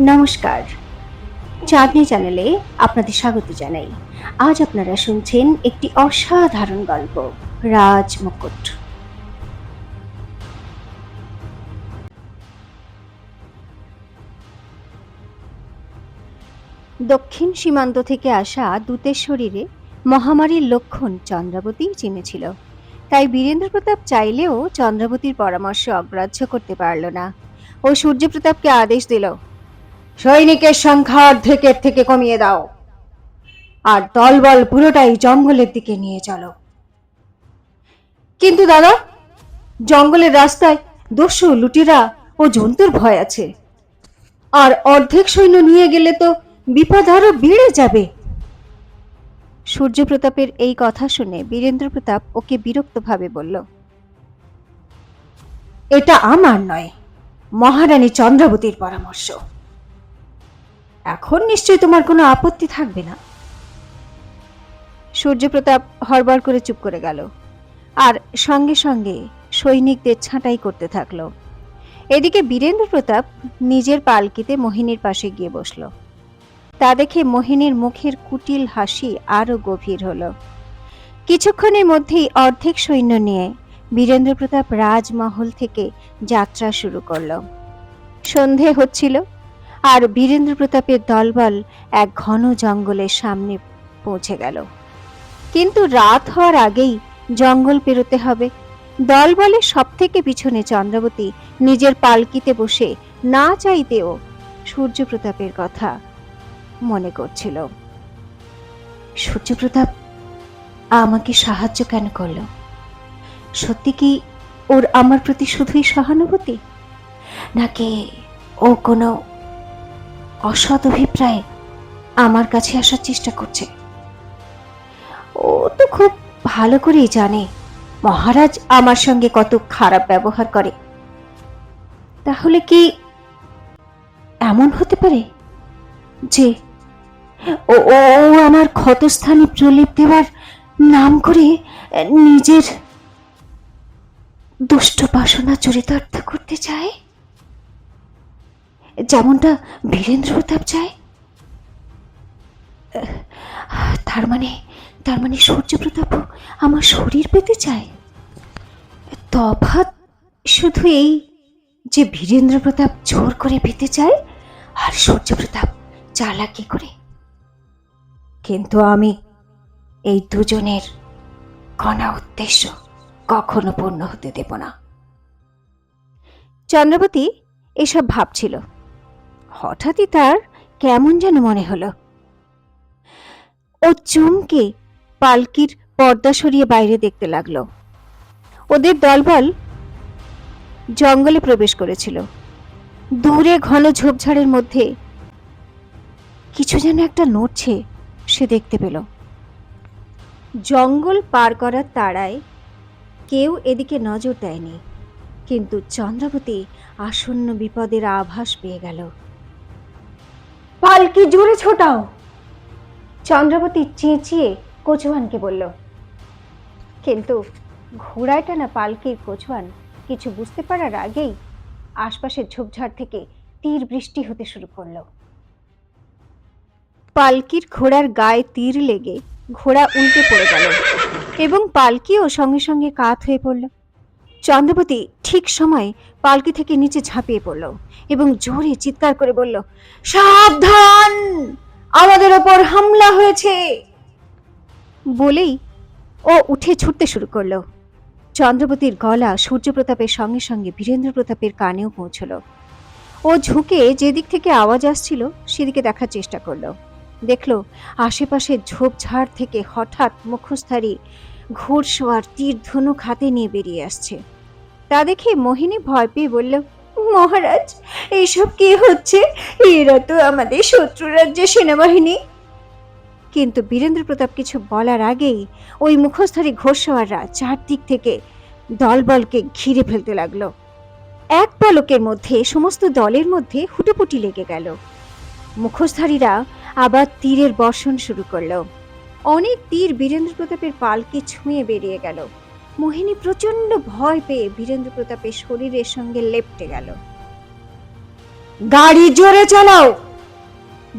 নমস্কার, চাঁদনি চ্যানেলে আপনাদের স্বাগত জানাই। আজ আপনারা শুনছেন একটি অসাধারণ গল্প, রাজ মুকুট। দক্ষিণ সীমান্ত থেকে আসা দূতের শরীরে মহামারীর লক্ষণ চন্দ্রাবতী চিনেছিল। তাই বীরেন্দ্র প্রতাপ চাইলেও চন্দ্রাবতীর পরামর্শ অগ্রাহ্য করতে পারল না। ও সূর্যপ্রতাপকে আদেশ দিল, সৈনিকের সংখ্যা অর্ধেকের থেকে কমিয়ে দাও, আর দলবল পুরোটাই জঙ্গলের দিকে নিয়ে চলো। কিন্তু দাদা, জঙ্গলের রাস্তায় দস্যু, লুটেরা ও জন্তুর ভয় আছে, আর অর্ধেক সৈন্য নিয়ে গেলে তো বিপদ আরো বেড়ে যাবে। সূর্যপ্রতাপের এই কথা শুনে বীরেন্দ্র প্রতাপ ওকে বিরক্তভাবে বলল, এটা আমার নয়, মহারানী চন্দ্রাবতীর পরামর্শ। এখন নিশ্চয়ই তোমার কোনো আপত্তি থাকবে না। সূর্যপ্রতাপ হড়বড় করে চুপ করে গেল, আর সঙ্গে সঙ্গে সৈনিকদের ছাঁটাই করতে থাকলো। এদিকে বীরেন্দ্র প্রতাপ নিজের পালকিতে মোহিনীর পাশে গিয়ে বসল। তা দেখে মোহিনীর মুখের কুটিল হাসি আরো গভীর হলো। কিছুক্ষণের মধ্যেই অর্ধেক সৈন্য নিয়ে বীরেন্দ্র প্রতাপ রাজমহল থেকে যাত্রা শুরু করল। সন্ধে হচ্ছিল, আর বীরেন্দ্র প্রতাপের দলবল এক ঘন জঙ্গলের সামনে পৌঁছে গেল। কিন্তু রাত হওয়ার আগেই জঙ্গল পেরোতে হবে। দলবলের সব থেকে পিছনে চন্দ্রাবতী নিজের পালকিতে বসে না চাইতেও সূর্যপ্রতাপের কথা মনে করছিল। সূর্যপ্রতাপ আমাকে সাহায্য কেন করল? সত্যি কি ওর আমার প্রতি শুধুই সহানুভূতি, নাকি ও কোনো অসৎ অভিপ্রায়ে আমার কাছে আসার চেষ্টা করছে? ও তো খুব ভালো করেই জানে মহারাজ আমার সঙ্গে কত খারাপ ব্যবহার করে। তাহলে কি এমন হতে পারে যে ও ও আমার ক্ষতস্থানে প্রলেপ দেওয়ার নাম করে নিজের দুষ্ট বাসনা চরিতার্থ করতে চায়, যেমনটা বীরেন্দ্র প্রতাপ চায়? তার মানে সূর্যপ্রতাপও আমার শরীর পেতে চায়। তফাৎ শুধু এই যে বীরেন্দ্র প্রতাপ জোর করে পেতে চায়, আর সূর্যপ্রতাপ চালাকি করে। কিন্তু আমি এই দুজনের কণা উদ্দেশ্য কখনো পূর্ণ হতে দেব না। চন্দ্রাবতী এসব ভাবছিল। হঠাৎই তার কেমন যেন মনে হলো। ও চমকে পালকির পর্দা সরিয়ে বাইরে দেখতে লাগলো। ওদের দলবল জঙ্গলে প্রবেশ করেছিল। দূরে ঘন ঝোপঝাড়ের মধ্যে কিছু যেন একটা নড়ছে সে দেখতে পেল। জঙ্গল পার করার তাড়ায় কেউ এদিকে নজর দেয়নি, কিন্তু চন্দ্রাবতী আসন্ন বিপদের আভাস পেয়ে গেল। পালকি জোরে ছোটাও, চন্দ্রাবতী চেঁচিয়ে কচুয়ানকে বলল। কিন্তু ঘোড়ায় টানা পালকির কচুয়ান কিছু বুঝতে পারার আগেই আশপাশের ঝোপঝাড় থেকে তীর বৃষ্টি হতে শুরু করলো। পালকির ঘোড়ার গায়ে তীর লেগে ঘোড়া উল্টে পড়ে গেল, এবং পালকিও সঙ্গে সঙ্গে কাত হয়ে পড়ল। চন্দ্রাবতী ঠিক সময় পালকি থেকে নিচে ঝাঁপিয়ে পড়ল এবং জোরে চিৎকার করে বলল, সাবধান, আমাদের ওপর হামলা হয়েছে। বলেই ও উঠে ছুটতে শুরু করলো। চন্দ্রাবতীর গলা সূর্যপ্রতাপের সঙ্গে সঙ্গে বীরেন্দ্র প্রতাপের কানেও পৌঁছল। ও ঝুঁকে যেদিক থেকে আওয়াজ আসছিল সেদিকে দেখার চেষ্টা করলো। দেখলো আশেপাশে ঝোপঝাড় থেকে হঠাৎ মুখোশধারী ঘোড়সওয়ার তীর ধনুক হাতে নিয়ে বেরিয়ে আসছে। তা দেখে মোহিনী ভয় পেয়ে বলল, মহারাজ, এইসব কি হচ্ছে? এরা তো আমাদের শত্রু রাজ্যের সেনাবাহিনী। কিন্তু বীরেন্দ্র প্রতাপ কিছু বলার আগেই ওই মুখোশধারী ঘোড়সওয়াররা চারদিক থেকে দলবলকে ঘিরে ফেলতে লাগলো। এক পলকের মধ্যে সমস্ত দলের মধ্যে হুটোপুটি লেগে গেল। মুখোশধারীরা আবার তীরের বর্ষণ শুরু করলো। অনেক তীর বীরেন্দ্র প্রতাপের পালকি ছুঁয়ে বেরিয়ে গেল। মোহিনী প্রচন্ড ভয় পেয়ে বীরেন্দ্র প্রতাপের শরীরের সঙ্গে লেপ্টে গেল। গাড়ি জোরে চালাও,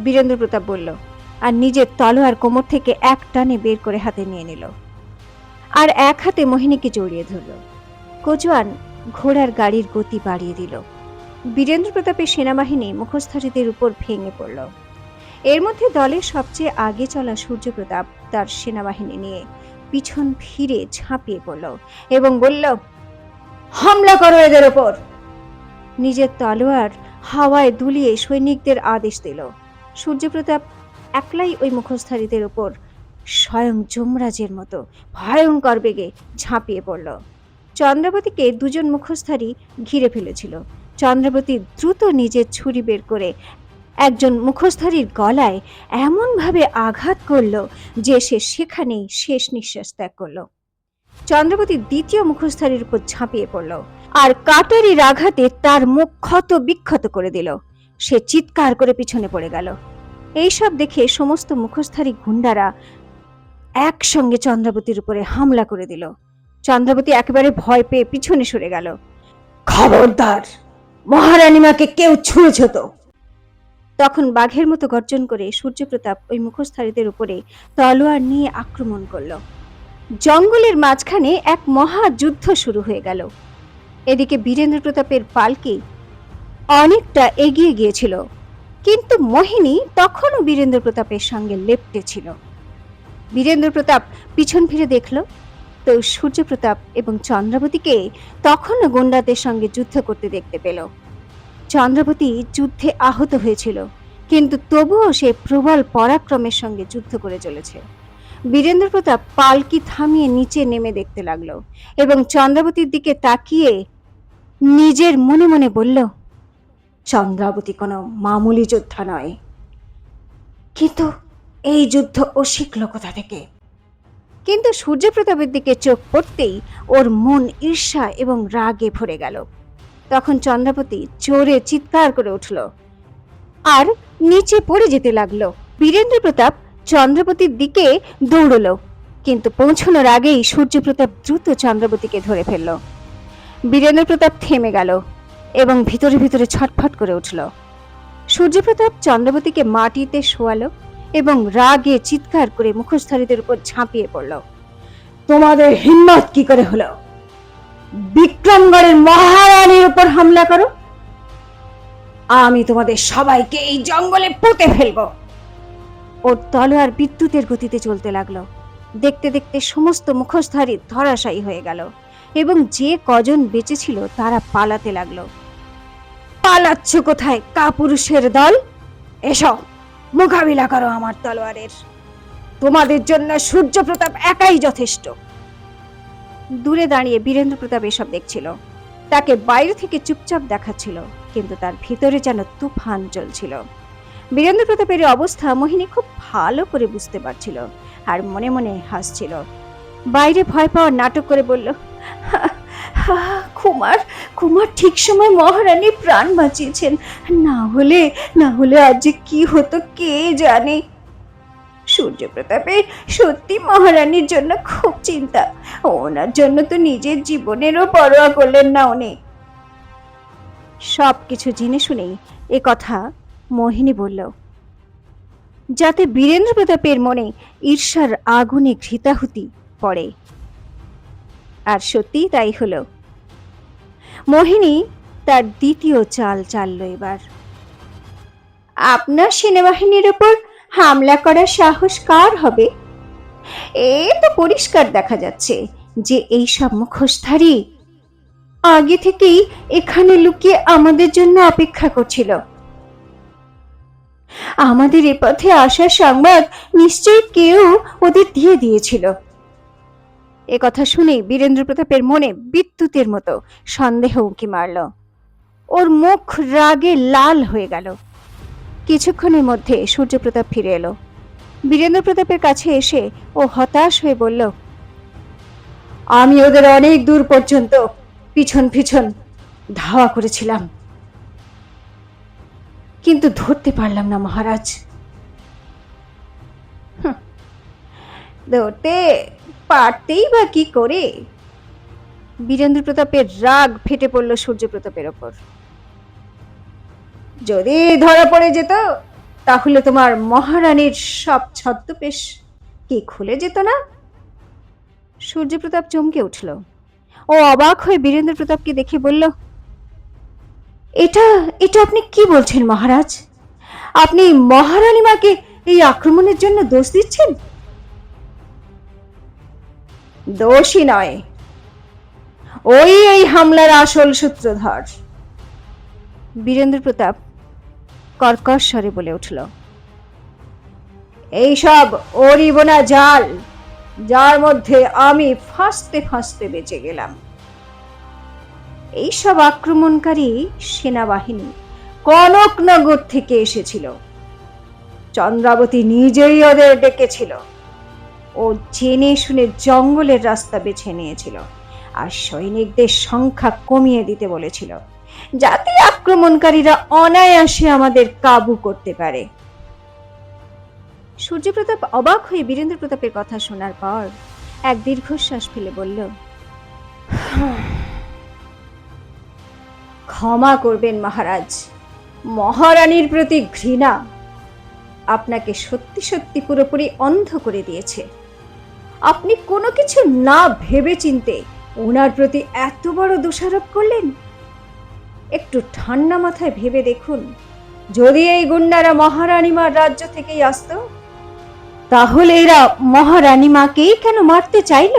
বীরেন্দ্র প্রতাপ বলল, আর নিজের তলোয়ার কোমর থেকে এক টানে বের করে হাতে নিয়ে নিল, আর এক হাতে মোহিনীকে জড়িয়ে ধরল। কোচওয়ান ঘোড়ার গাড়ির গতি বাড়িয়ে দিল। বীরেন্দ্র প্রতাপের সেনাবাহিনী মুখোশধারীদের উপর ভেঙে পড়ল। এর মধ্যে দলের সবচেয়ে আগে চলা সূর্যপ্রতাপ তার সেনাবাহিনী নিয়ে পিছন ফিরে ঝাঁপিয়ে পড়ল এবং বলল, হামলা করো এদের ওপর। নিজের তলোয়ার হাওয়ায় দুলিয়ে সৈনিকদের আদেশ দিল। সূর্যপ্রতাপ একলাই ওই মুখোশধারীদের উপর স্বয়ং যমরাজের মতো ভয়ঙ্কর বেগে ঝাঁপিয়ে পড়ল। চন্দ্রাবতীকে দুজন মুখোশধারী ঘিরে ফেলেছিল। চন্দ্রাবতী দ্রুত নিজের ছুরি বের করে একজন মুখোশধারীর গলায় এমনভাবে আঘাত করল যে সে সেখানেই শেষ নিঃশ্বাস ত্যাগ করল। চন্দ্রাবতী দ্বিতীয় মুখোশধারীর উপর ঝাঁপিয়ে পড়ল আর কাটারির আঘাতে তার মুখ ক্ষত বিক্ষত করে দিল। সে চিৎকার করে পিছনে পড়ে গেল। এইসব দেখে সমস্ত মুখোশধারী গুন্ডারা একসঙ্গে চন্দ্রাবতীর উপরে হামলা করে দিল। চন্দ্রাবতী একেবারে ভয় পেয়ে পিছনে সরে গেল। খবরদার, মহারানীমাকে কেউ ছুঁয়েছ তো? তখন বাঘের মতো গর্জন করে সূর্যপ্রতাপ ওই মুখোশধারীদের উপরে তলোয়ার নিয়ে আক্রমণ করল। জঙ্গলের মাঝখানে এক মহাযুদ্ধ শুরু হয়ে গেল। এদিকে বীরেন্দ্র প্রতাপের পালকি অনেকটা এগিয়ে গিয়েছিল, কিন্তু মোহিনী তখনও বীরেন্দ্র প্রতাপের সঙ্গে লেপ্টে ছিল। বীরেন্দ্র প্রতাপ পিছন ফিরে দেখল তো সূর্যপ্রতাপ এবং চন্দ্রাবতীকে তখনও গুন্ডাদের সঙ্গে যুদ্ধ করতে দেখতে পেল। চন্দ্রাবতী যুদ্ধে আহত হয়েছিল, কিন্তু তবুও সে প্রবল পরাক্রমের সঙ্গে যুদ্ধ করে চলেছে। বীরেন্দ্র প্রতাপ পালকি থামিয়ে নিচে নেমে দেখতে লাগলো এবং চন্দ্রাবতীর দিকে তাকিয়ে নিজের মনে মনে বলল, চন্দ্রাবতী কোনো মামুলি যোদ্ধা নয়, কিন্তু এই যুদ্ধ ও শিখল কোথা থেকে? কিন্তু সূর্যপ্রতাপের দিকে চোখ পড়তেই ওর মন ঈর্ষা এবং রাগে ভরে গেল। তখন চন্দ্রাবতী জোরে চিৎকার করে উঠল আর নিচে পড়ে যেতে লাগলো। বীরেন্দ্র প্রতাপ চন্দ্রাবতীর দিকে দৌড়ল, কিন্তু পৌঁছানোর আগেই সূর্যপ্রতাপ দ্রুত চন্দ্রাবতীকে ধরে ফেলল। বীরেন্দ্র প্রতাপ থেমে গেল এবং ভিতরে ভিতরে ছটফট করে উঠল। সূর্যপ্রতাপ চন্দ্রাবতীকে মাটিতে শোয়ালো এবং রাগে চিৎকার করে মুখোশধারীদের উপর ঝাঁপিয়ে পড়ল। তোমাদের হিম্মত কি করে হলো বিক্রমগড়ের মহারানীর উপর হামলা করো? আমি তোমাদের সবাইকে এই জঙ্গলে পুঁতে ফেলবো। ওর তলোয়ার বিদ্যুতের গতিতে চলতে লাগলো। দেখতে দেখতে সমস্ত মুখোশধারী ধরাশায়ী হয়ে গেল এবং যে কজন বেঁচে ছিল তারা পালাতে লাগলো। পালাচ্ছ কোথায় কাপুরুষের দল? এসো, মোকাবিলা করো আমার তলোয়ারের। তোমাদের জন্য সূর্যপ্রতাপ একাই যথেষ্ট। দূরে দাঁড়িয়ে বীরেন্দ্র প্রতাপ এসব দেখছিল। তাকে বাইরে থেকে চুপচাপ দেখাচ্ছিল, কিন্তু তার ভিতরে যেন তুফান চলছিল। বীরেন্দ্র প্রতাপের অবস্থা মোহিনী খুব ভালো করে বুঝতে পারছিল আর মনে মনে হাসছিল। বাইরে ভয় পাওয়ার নাটক করে বলল, কুমার কুমার ঠিক সময় মহারানীর প্রাণ বাঁচিয়েছেন, না হলে আজ যে কি হতো কে জানে। সূর্যপ্রতাপের সত্যি মহারানীর জন্য খুব চিন্তা, ওনার জন্য তো নিজের জীবনেরও পরোয়া করলেন না উনি। সবকিছু জেনে শুনেই এ কথা মোহিনী বলল, যাতে বীরেন্দ্র প্রতাপের মনে ঈর্ষার আগুনে ঘৃতাহুতি পড়ে। আর সত্যি তাই হলো। মোহিনী তার দ্বিতীয় চাল চালল এবার। আপনার সেনাবাহিনীর উপর হামলা করার সাহস কার হবে? এ তো পরিষ্কার দেখা যাচ্ছে যে এই সব মুখোশধারী আগে থেকেই এখানে লুকিয়ে আমাদের জন্য অপেক্ষা করছিল। আমাদের এ পথে আসার সংবাদ নিশ্চয়ই কেউ ওদের দিয়ে দিয়েছিল। এ কথা শুনে বীরেন্দ্র প্রতাপের মনে বিদ্যুতের মতো সন্দেহ উঁকি মারল। ওর মুখ রাগে লাল হয়ে গেল। কিছুক্ষণের মধ্যে সূর্যপ্রতাপ ফিরে এলো। বীরেন্দ্র প্রতাপের কাছে এসে ও হতাশ হয়ে বলল, আমি ওদের অনেক দূর পর্যন্ত পিছন পিছন ধাওয়া করেছিলাম, কিন্তু ধরতে পারলাম না মহারাজ। ধরতে পারতেই বা কি করে? বীরেন্দ্র প্রতাপের রাগ ফেটে পড়ল সূর্যপ্রতাপের ওপর। যদি ধরা পড়ে যেত তাহলে তোমার মহারানীর সব ছদ্মবেশ কি খুলে যেত না? সূর্যপ্রতাপ চমকে উঠল। ও অবাক হয়ে বীরেন্দ্র প্রতাপকে দেখে বলল, এটা এটা আপনি কি বলছেন মহারাজ? আপনি মহারানী মাকে এই আক্রমণের জন্য দোষ দিচ্ছেন? দোষী নয়, ওই এই হামলার আসল সূত্রধর। বীরেন্দ্র প্রতাপ কর্কশ স্বরে বলে উঠল, এইসব ওরই বোনা জাল, যার মধ্যে আমি ফাঁসতে ফাঁসতে বেঁচে গেলাম। এইসব আক্রমণকারী সেনাবাহিনী কনকনগর থেকে এসেছিল। চন্দ্রাবতী নিজেই ওদের ডেকেছিল। ও জেনে শুনে জঙ্গলের রাস্তা বেছে নিয়েছিল আর সৈনিকদের সংখ্যা কমিয়ে দিতে বলেছিল, যাতে আক্রমণকারীরা অনায়াসে আমাদের কাবু করতে পারে। সূর্যপ্রতাপ অবাক হয়ে বীরেন্দ্র প্রতাপের কথা শোনার পর এক দীর্ঘশ্বাস ফেলে বলল, ক্ষমা করবেন মহারাজ, মহারানীর প্রতি ঘৃণা আপনাকে সত্যি সত্যি পুরোপুরি অন্ধ করে দিয়েছে। আপনি কোনো কিছু না ভেবে চিনতে ওনার প্রতি এত বড় দোষারোপ করলেন। একটু ঠান্ডা মাথায় ভেবে দেখুন, যদি এই গুন্ডারা মহারানীমার রাজ্য থেকেই আসতো, তাহলে এরা মহারানীমাকেই কেন মারতে চাইল?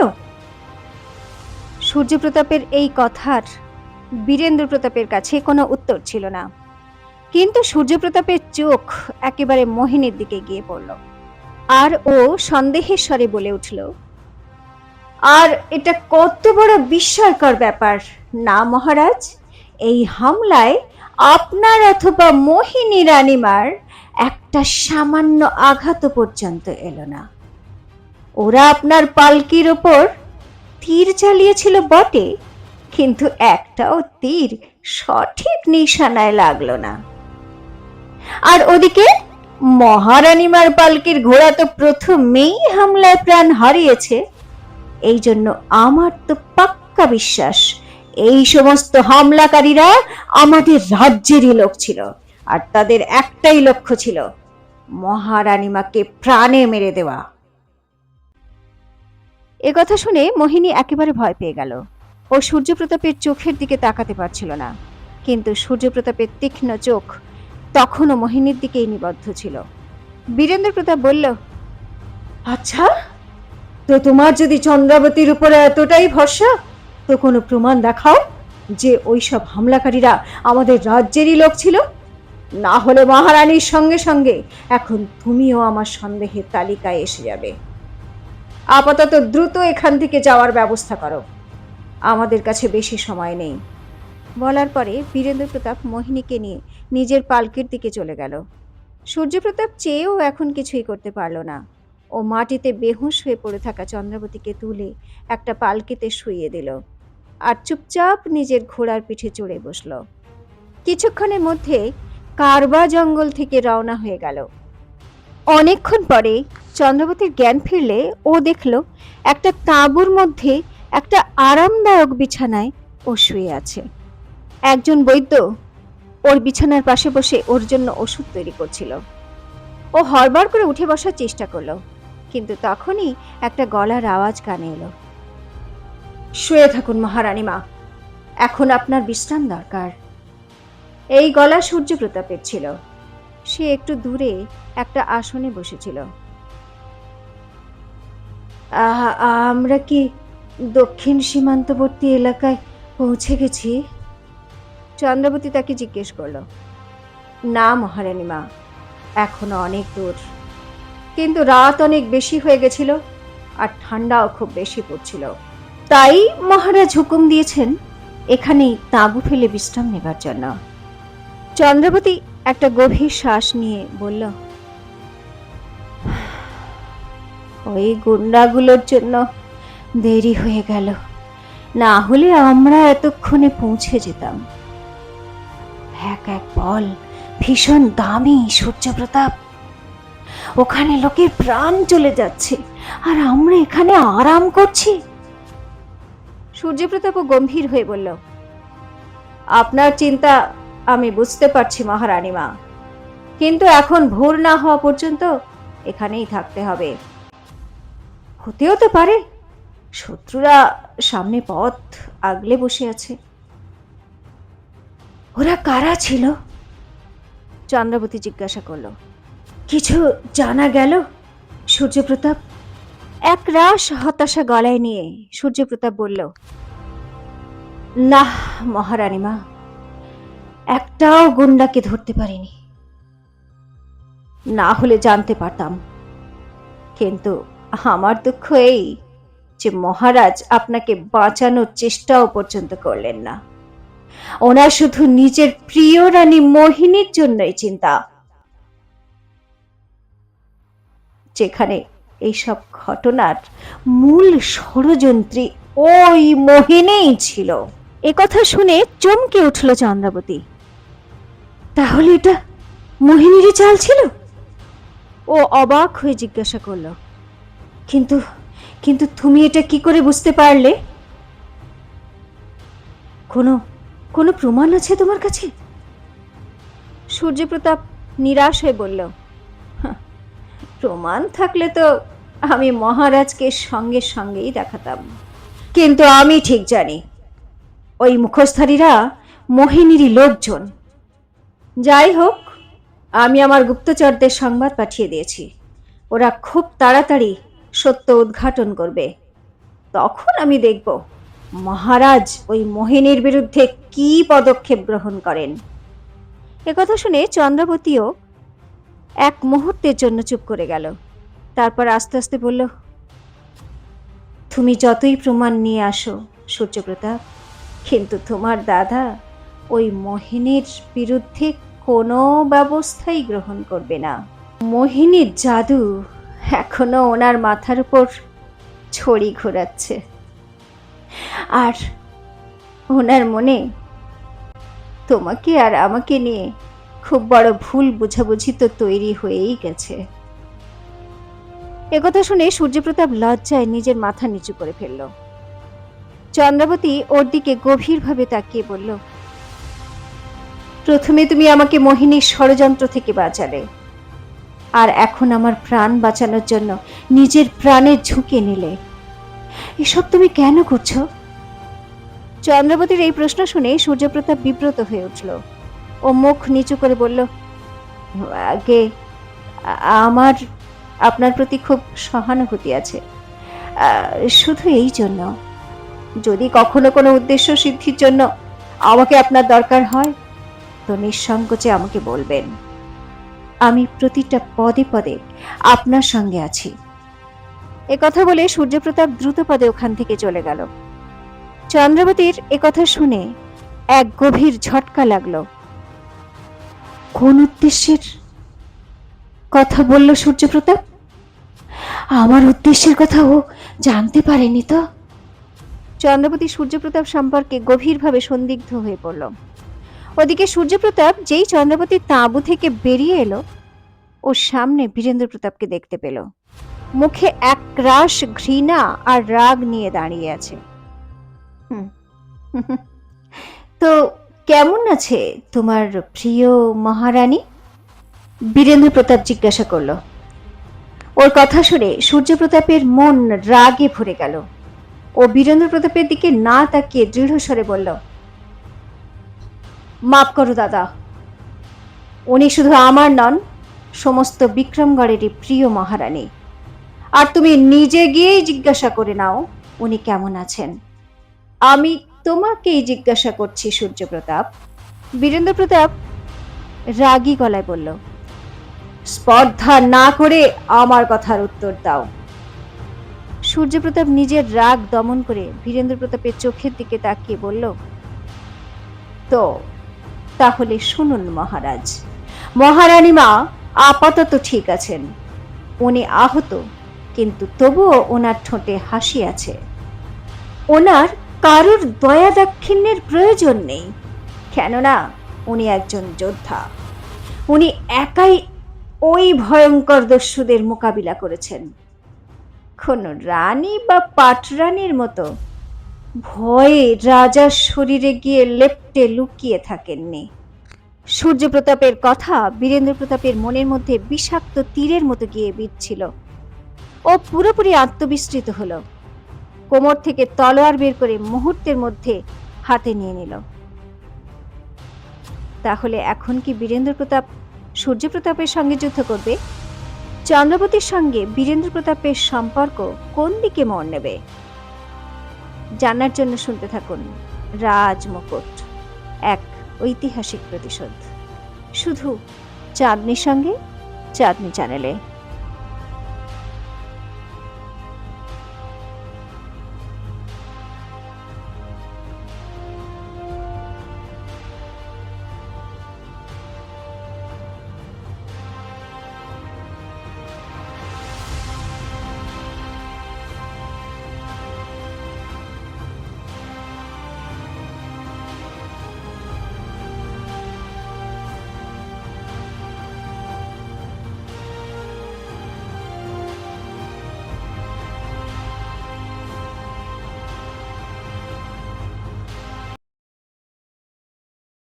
সূর্যপ্রতাপের এই কথার বীরেন্দ্র প্রতাপের কাছে কোনো উত্তর ছিল না, কিন্তু সূর্যপ্রতাপের চোখ একেবারে মোহিনীর দিকে গিয়ে পড়ল, আর ও সন্দেহের স্বরে বলে উঠল, আর এটা কত বড় বিস্ময়কর ব্যাপার না মহারাজ, এই হামলায় আপনার অথবা মোহিনী রানীমার একটা সামান্য আঘাত পর্যন্ত এলো না। ওরা আপনার পালকির ওপর তীর চালিয়েছিল বটে, কিন্তু একটাও তীর সঠিক নিশানায় লাগলো না। আর ওদিকে মহারানীমার পালকির ঘোড়া তো প্রথমেই হামলায় প্রাণ হারিয়েছে। এই জন্য আমার তো পাক্কা বিশ্বাস এই সমস্ত হামলাকারীরা আমাদের রাজ্যেরই লোক ছিল, আর তাদের একটাই লক্ষ্য ছিল মহারানীমাকে প্রাণে মেরে দেওয়া। এ কথা শুনে মোহিনী একেবারে ভয় পেয়ে গেল। ও সূর্যপ্রতাপের চোখের দিকে তাকাতে পারছিল না, কিন্তু সূর্যপ্রতাপের তীক্ষ্ণ চোখ তখনও মোহিনীর দিকেই নিবদ্ধ ছিল। বীরেন্দ্র প্রতাপ বলল, আচ্ছা, তো তোমার যদি চন্দ্রাবতীর উপরে এতটাই ভরসা, তো কোনো প্রমাণ দেখাও যে ওইসব হামলাকারীরা আমাদের রাজ্যেরই লোক ছিল। না হলে মহারানীর সঙ্গে সঙ্গে এখন তুমিও আমার সন্দেহের তালিকায় এসে যাবে। আপাতত দ্রুত এখান থেকে যাওয়ার ব্যবস্থা করো, আমাদের কাছে বেশি সময় নেই। বলার পরে বীরেন্দ্র প্রতাপ মোহিনীকে নিয়ে নিজের পালকির দিকে চলে গেল। সূর্যপ্রতাপ চেয়েও এখন কিছুই করতে পারল না। ও মাটিতে বেহুঁশ হয়ে পড়ে থাকা চন্দ্রাবতীকে তুলে একটা পালকিতে শুইয়ে দিল আর চুপচাপ নিজের ঘোড়ার পিঠে চড়ে বসল। কিছুক্ষণের মধ্যে কারবা জঙ্গল থেকে রওনা হয়ে গেল। অনেকক্ষণ পরে চন্দ্রাবতীর জ্ঞান ফিরলে ও দেখল একটা তাঁবুর মধ্যে একটা আরামদায়ক বিছানায় ও শুয়ে আছে। একজন বৈদ্য ওর বিছানার পাশে বসে ওর জন্য ওষুধ তৈরি করছিল। ও হড়বড় করে উঠে বসার চেষ্টা করলো, কিন্তু তখনই একটা গলার আওয়াজ কানে এলো, শুয়ে থাকুন মহারানীমা, এখন আপনার বিশ্রাম দরকার। এই গলা সূর্যপ্রতাপের ছিল। সে একটু দূরে একটা আসনে বসেছিল। আমরা কি দক্ষিণ সীমান্তবর্তী এলাকায় পৌঁছে গেছি? চন্দ্রাবতী তাকে জিজ্ঞেস করলো। না মহারানীমা, এখনো অনেক দূর, কিন্তু রাত অনেক বেশি হয়ে গেছিল আর ঠান্ডাও খুব বেশি পড়ছিল, তাই মহারাজ হুকুম দিয়েছেন এখানেই তাঁবু ফেলে বিশ্রাম নেবার জন্য। চন্দ্রাবতী একটা গভীর শ্বাস নিয়ে বলল, ওই গুন্ডাগুলোর জন্য দেরি হয়ে গেল, না হলে আমরা এতক্ষণে পৌঁছে যেতাম। এক এক বল ভীষণ দামি সূর্যপ্রতাপ, ওখানে লোকের প্রাণ চলে যাচ্ছে আর আমরা এখানে আরাম করছি। সূর্যপ্রতাপও গম্ভীর হয়ে বলল, আপনার চিন্তা আমি বুঝতে পারছি মহারানীমা, কিন্তু এখন ভোর না হওয়া পর্যন্ত এখানেই থাকতে হবে। হতেও তো পারে শত্রুরা সামনে পথ আগলে বসে আছে। ওরা কারা ছিল? চন্দ্রাবতী জিজ্ঞাসা করলো। কিছু জানা গেল সূর্যপ্রতাপ? এক রাশ হতাশা গলায় নিয়ে সূর্যপ্রতাপ বলল, না মহারানীমা, একটাও গুন্ডাকে ধরতে পারিনি। না হলে জানতে পারতাম, কিন্তু আমার দুঃখ এই যে মহারাজ আপনাকে বাঁচানোর চেষ্টাও পর্যন্ত করলেন না। ওনার শুধু নিজের প্রিয় রানী মোহিনীর জন্যই চিন্তা। যেখানে এইসব ঘটনার মূল ষড়যন্ত্রী ওই মোহিনীই ছিল। একথা শুনে চমকে উঠল চন্দ্রাবতী। তাহলে এটা মোহিনীরই চাল ছিল? ও অবাক হয়ে জিজ্ঞাসা করলো, কিন্তু কিন্তু তুমি এটা কি করে বুঝতে পারলে? কোনো কোনো প্রমাণ আছে তোমার কাছে? সূর্যপ্রতাপ নিরাশ হয়ে বলল, প্রমাণ থাকলে তো আমি মহারাজকে সঙ্গে সঙ্গেই দেখাতাম, কিন্তু আমি ঠিক জানি ওই মুখোশধারীরা মোহিনীরই লোকজন। যাই হোক, আমি আমার গুপ্তচরদের সংবাদ পাঠিয়ে দিয়েছি। ওরা খুব তাড়াতাড়ি সত্য উদ্ঘাটন করবে। তখন আমি দেখব মহারাজ ওই মোহিনীর বিরুদ্ধে কি পদক্ষেপ গ্রহণ করেন। একথা শুনে চন্দ্রাবতীও এক মুহূর্তের জন্য চুপ করে গেল। তারপর আস্তে আস্তে বলল, তুমি যতই প্রমাণ নিয়ে আসো সূর্যপ্রতাপ, কিন্তু তোমার দাদা ওই মোহিনীর বিরুদ্ধে কোনো ব্যবস্থাই গ্রহণ করবে না। মোহিনীর জাদু এখনো ওনার মাথার উপর ছড়ি ঘোরাচ্ছে, আর ওনার মনে তোমাকে আর আমাকে নিয়ে খুব বড় ভুল বোঝাবুঝি তো তৈরি হয়েই গেছে। একথা শুনে সূর্যপ্রতাপ লজ্জায় নিজের মাথা নিচু করে ফেলল। চন্দ্রাবতী ওর দিকে গভীরভাবে তাকিয়ে বলল, প্রথমে তুমি আমাকে মোহিনীর ষড়যন্ত্র থেকে বাঁচালে, আর এখন আমার প্রাণ বাঁচানোর জন্য নিজের প্রাণের ঝুঁকি নিলে। এসব তুমি কেন করছো? চন্দ্রাবতীর এই প্রশ্ন শুনে সূর্যপ্রতাপ বিব্রত হয়ে উঠল। ও মুখ নিচু করে বলল, আগে আমার আপনার প্রতি খুব সহানুভূতি আছে, শুধু এই জন্য। যদি কখনো কোনো উদ্দেশ্য সিদ্ধির জন্য আমাকে আপনার দরকার হয় তো নিঃসংকোচে আমাকে বলবেন। আমি প্রতিটা পদে পদে আপনার সঙ্গে আছি। একথা বলে সূর্যপ্রতাপ দ্রুত পদে ওখান থেকে চলে গেল। চন্দ্রাবতীর একথা শুনে এক গভীর ঝটকা লাগলো। কোন উদ্দেশ্যের কথা বলল সূর্যপ্রতাপ? আমার উদ্দেশ্যের কথা ও জানতে পারেনি তো? চন্দ্রাবতী সূর্যপ্রতাপ সম্পর্কে গভীরভাবে সন্দিগ্ধ হয়ে পড়ল। ওদিকে সূর্যপ্রতাপ যেই চন্দ্রাবতীর তাঁবু থেকে বেরিয়ে এলো, ওর সামনে বীরেন্দ্র প্রতাপকে দেখতে পেল। মুখে এক রাশ ঘৃণা আর রাগ নিয়ে দাঁড়িয়ে আছে। তো কেমন আছে তোমার প্রিয় মহারানী? বীরেন্দ্র প্রতাপ জিজ্ঞাসা করল। ওর কথা শুনে সূর্যপ্রতাপের মন রাগে ভরে গেল। ও বীরেন্দ্র প্রতাপের দিকে না তাকিয়ে দৃঢ় স্বরে বলল, মাফ করো দাদা, উনি শুধু আমার নন, সমস্ত বিক্রমগড়েরই প্রিয় মহারানী। আর তুমি নিজে গিয়েই জিজ্ঞাসা করে নাও উনি কেমন আছেন। আমি তোমাকেই জিজ্ঞাসা করছি সূর্যপ্রতাপ। বীরেন্দ্র প্রতাপ রাগী গলায় বলল, স্পর্ধা না করে আমার কথার উত্তর দাও। সূর্যপ্রতাপ নিজের রাগ দমন করে বীরেন্দ্র প্রতাপের চোখের দিকে তাকিয়ে বলল, তো তাহলে শুনুন মহারাজ, মহারানী মা আপাতত ঠিক আছেন। উনি আহত, কিন্তু তবুও ওনার ঠোঁটে হাসি আছে। ওনার কারোর দয়া দাক্ষিণ্যের প্রয়োজন নেই, কেননা উনি একজন যোদ্ধা। উনি একাই ওই ভয়ঙ্কর দস্যুদের মোকাবিলা করেছেন। কোন রানী বা পাটরানীর মতো ভয়ে রাজার শরীরে গিয়ে লেপ্টে লুকিয়ে থাকেননি। সূর্যপ্রতাপের কথা বীরেন্দ্র প্রতাপের মনের মধ্যে বিষাক্ত তীরের মতো গিয়ে বিঁধছিল। ও পুরোপুরি আত্মবিস্মৃত হলো। কোমর থেকে তলোয়ার বের করে মুহূর্তের মধ্যে হাতে নিয়ে নিল। তাহলে এখন কি বীরেন্দ্র প্রতাপ সূর্যপ্রতাপের সঙ্গে যুদ্ধ করবে? চন্দ্রবতীর সঙ্গে বীরেন্দ্র প্রতাপের সম্পর্ক কোন দিকে মোড় নেবে? জানার জন্য শুনতে থাকুন রাজমুকুট, এক ঐতিহাসিক প্রতিশোধ, শুধু চাঁদনির সঙ্গে চাঁদনি চ্যানেলে।